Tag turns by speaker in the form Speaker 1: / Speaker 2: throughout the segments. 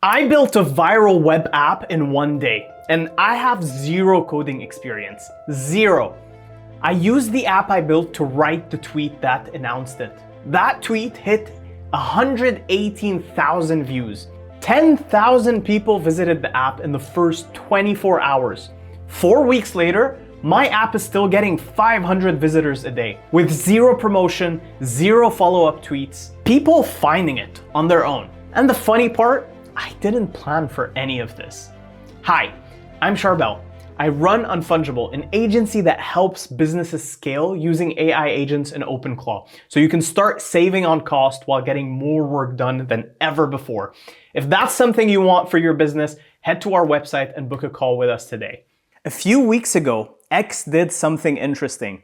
Speaker 1: I built a viral web app in one day, and I have zero coding experience. Zero. I used the app I built to write the tweet that announced it. That tweet hit 118,000 views. 10,000 people visited the app in the first 24 hours. 4 weeks later, my app is still getting 500 visitors a day with zero promotion, zero follow-up tweets, people finding it on their own. And the funny part, I didn't plan for any of this. Hi, I'm Charbel. I run Unfungible, an agency that helps businesses scale using AI agents in OpenClaw, so you can start saving on cost while getting more work done than ever before. If that's something you want for your business, head to our website and book a call with us today. A few weeks ago, X did something interesting.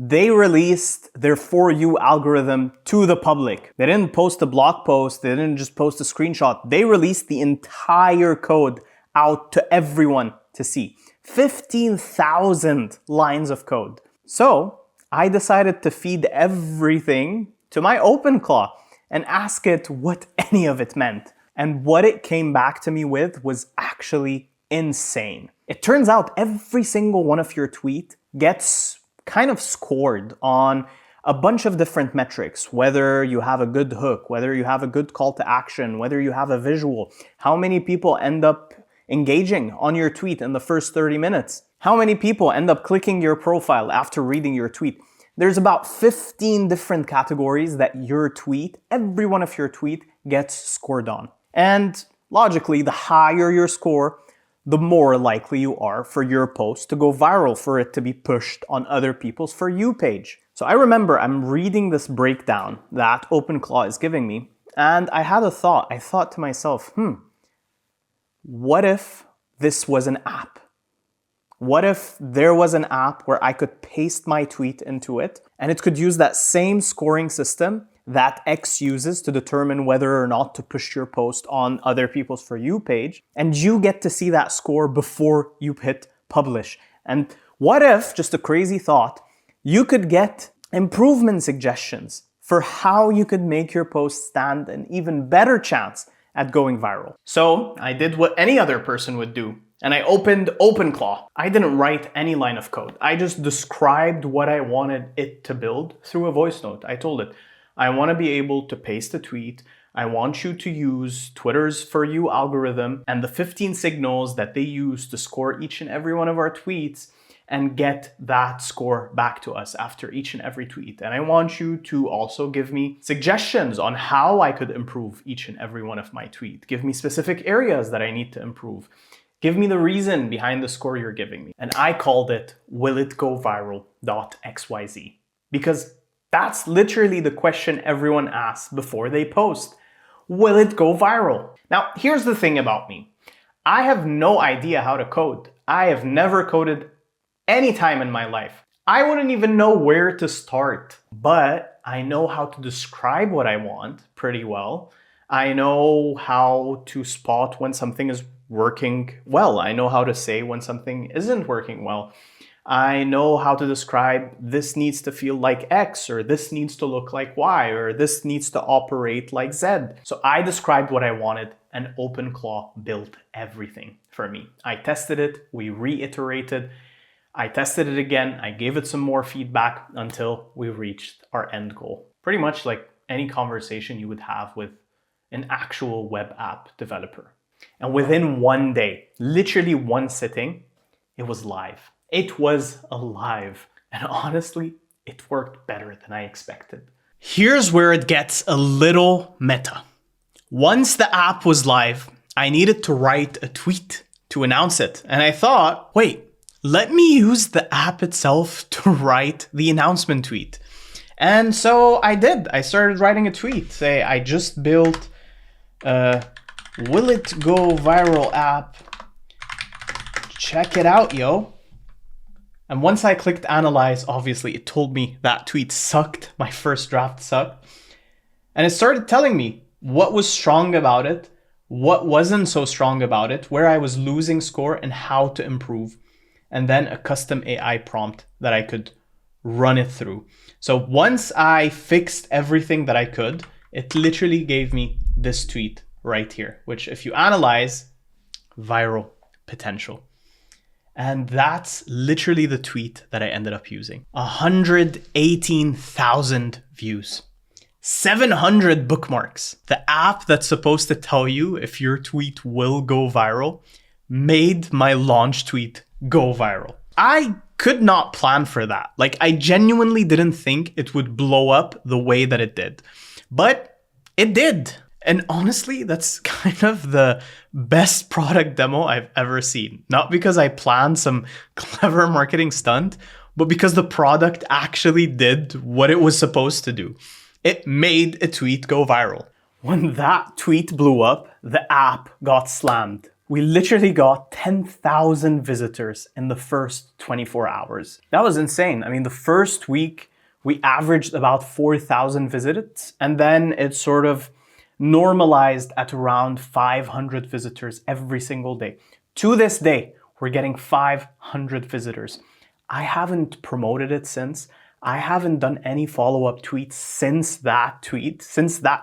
Speaker 1: They released their For You algorithm to the public. They didn't post a blog post, they didn't just post a screenshot. They released the entire code out to everyone to see. 15,000 lines of code. So I decided to feed everything to my OpenClaw and ask it what any of it meant. And what it came back to me with was actually insane. It turns out every single one of your tweets gets kind of scored on a bunch of different metrics, whether you have a good hook, whether you have a good call to action, whether you have a visual, how many people end up engaging on your tweet in the first 30 minutes, how many people end up clicking your profile after reading your tweet. There's about 15 different categories that your tweet, every one of your tweet gets scored on. And logically, the higher your score, the more likely you are for your post to go viral, for it to be pushed on other people's For You page. So I remember I'm reading this breakdown that OpenClaw is giving me, and I had a thought. I thought to myself, what if this was an app? What if there was an app where I could paste my tweet into it and it could use that same scoring system that X uses to determine whether or not to push your post on other people's For You page, and you get to see that score before you hit publish? And what if, just a crazy thought, you could get improvement suggestions for how you could make your post stand an even better chance at going viral? So I did what any other person would do, and I opened OpenClaw. I didn't write any line of code. I just described what I wanted it to build through a voice note. I told it, I want to be able to paste a tweet. I want you to use Twitter's For You algorithm and the 15 signals that they use to score each and every one of our tweets and get that score back to us after each and every tweet. And I want you to also give me suggestions on how I could improve each and every one of my tweets. Give me specific areas that I need to improve. Give me the reason behind the score you're giving me. And I called it willitgoviral.xyz, because that's literally the question everyone asks before they post. Will it go viral? Now, here's the thing about me. I have no idea how to code. I have never coded any time in my life. I wouldn't even know where to start, but I know how to describe what I want pretty well. I know how to spot when something is working well. I know how to say when something isn't working well. I know how to describe this needs to feel like X, or this needs to look like Y, or this needs to operate like Z. So I described what I wanted, and OpenClaw built everything for me. I tested it, we reiterated, I tested it again, I gave it some more feedback until we reached our end goal. Pretty much like any conversation you would have with an actual web app developer. And within one day, literally one sitting, it was live. It was alive. And honestly, it worked better than I expected. Here's where it gets a little meta. Once the app was live, I needed to write a tweet to announce it. And I thought, wait, let me use the app itself to write the announcement tweet. And so I did. I started writing a tweet. Say, I just built a Will It Go Viral app. Check it out, yo. And once I clicked analyze, obviously it told me that tweet sucked. My first draft sucked. And it started telling me what was strong about it, what wasn't so strong about it, where I was losing score, and how to improve. And then a custom AI prompt that I could run it through. So once I fixed everything that I could, it literally gave me this tweet right here, which if you analyze, viral potential. And that's literally the tweet that I ended up using. 118,000 views. 700 bookmarks. The app that's supposed to tell you if your tweet will go viral made my launch tweet go viral. I could not plan for that. Like, I genuinely didn't think it would blow up the way that it did, but it did. And honestly, that's kind of the best product demo I've ever seen. Not because I planned some clever marketing stunt, but because the product actually did what it was supposed to do. It made a tweet go viral. When that tweet blew up, the app got slammed. We literally got 10,000 visitors in the first 24 hours. That was insane. I mean, the first week, we averaged about 4,000 visits, and then it sort of normalized at around 500 visitors every single day. To this day, we're getting 500 visitors. I haven't promoted it since. I haven't done any follow-up tweets since that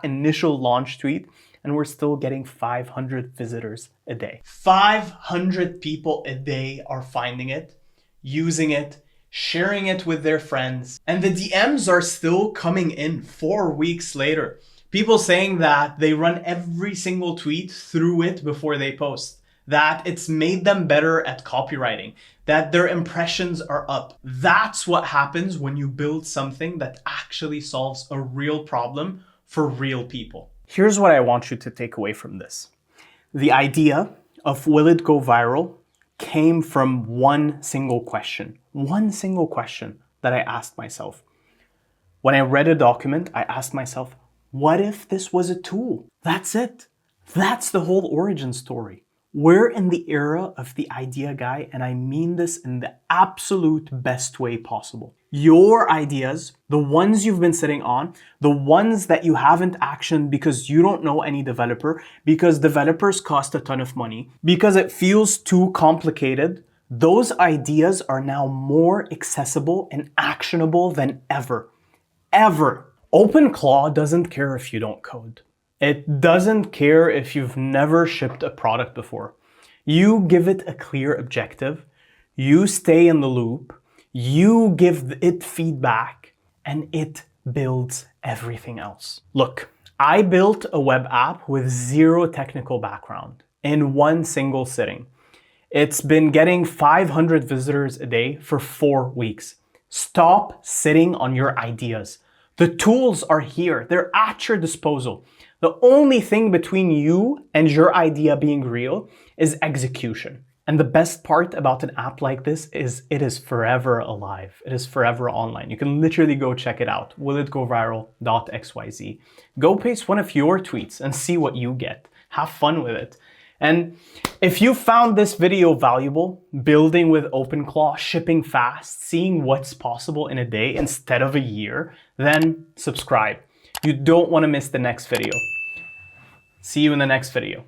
Speaker 1: initial launch tweet, and we're still getting 500 visitors a day. 500 people a day are finding it, using it, sharing it with their friends, and the DMs are still coming in 4 weeks later. People saying that they run every single tweet through it before they post, that it's made them better at copywriting, that their impressions are up. That's what happens when you build something that actually solves a real problem for real people. Here's what I want you to take away from this. The idea of will it go viral came from one single question that I asked myself. When I read a document, I asked myself, what if this was a tool? That's it. That's the whole origin story. We're in the era of the idea guy, and I mean this in the absolute best way possible. Your ideas, the ones you've been sitting on, the ones that you haven't actioned because you don't know any developer, because developers cost a ton of money, because it feels too complicated, those ideas are now more accessible and actionable than ever. Ever. OpenClaw doesn't care if you don't code. It doesn't care if you've never shipped a product before. You give it a clear objective, you stay in the loop, you give it feedback, and it builds everything else. Look, I built a web app with zero technical background in one single sitting. It's been getting 500 visitors a day for 4 weeks. Stop sitting on your ideas. The tools are here. They're at your disposal. The only thing between you and your idea being real is execution. And the best part about an app like this is it is forever alive. It is forever online. You can literally go check it out. willitgoviral.xyz. Go paste one of your tweets and see what you get. Have fun with it. And if you found this video valuable, building with OpenClaw, shipping fast, seeing what's possible in a day instead of a year, then subscribe. You don't want to miss the next video. See you in the next video.